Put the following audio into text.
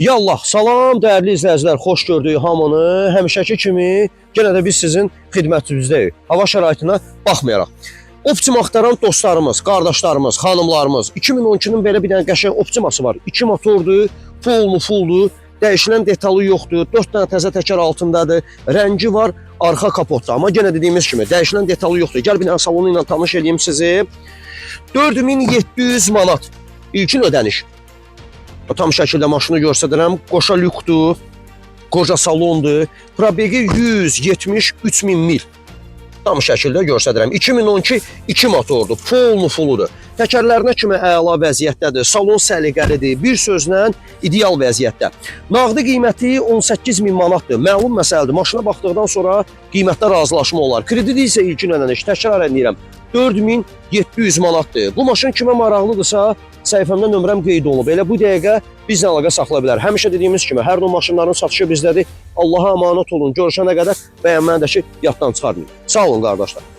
Yallah, salam dəyərli izləyicilər, xoş gördük hamını. Həmişəki kimi yenə də biz sizin xidmətinizdəyik. Hava şəraitinə baxmayaraq. Optim axtaran dostlarımız, qardaşlarımız, xanımlarımız, 2012-nin belə bir dənə qəşəng optiması var. 2 motordur, fulldur, dəyişilən detalı yoxdur, 4 dənə təzə təkər altındadır, rəngi var, arxa kapotda. Amma yenə dediyimiz kimi dəyişilən detalı yoxdur. Gəl bir dənə salonu ilə tanış edeyim sizi. 4700 manat ilkin ödəniş. Tam şəkildə maşını göstərirəm. Qoşa lükdür, qoca salondur. Probegi 173 min mil. Tam şəkildə göstərirəm. 2012 2 motordur, fulludur. Təkərlərinə kimi əla vəziyyətdədir. Salon səliqəlidir. Bir sözlə ideal vəziyyətdə. Nağdi qiyməti 18 min manatdır. Məlum məsələdir. Maşına baxdıqdan sonra qiymətdə razılaşma olar. Krediti isə ilkin ödəniş. Təkrar edirəm. 4700 manatdır. Bu maşın kimə maraqlıdırsa, səhifəmdə nömrəm qeyd olunub. Elə bu dəqiqə bizlə əlaqə saxlaya bilər. Həmişə dediyimiz kimi, hər növ maşınların satışı bizdədir. Allah'a əmanət olun. Görüşənə qədər bəyənməni də ki, yaddan çıxarmayın. Sağ olun qardaşlar.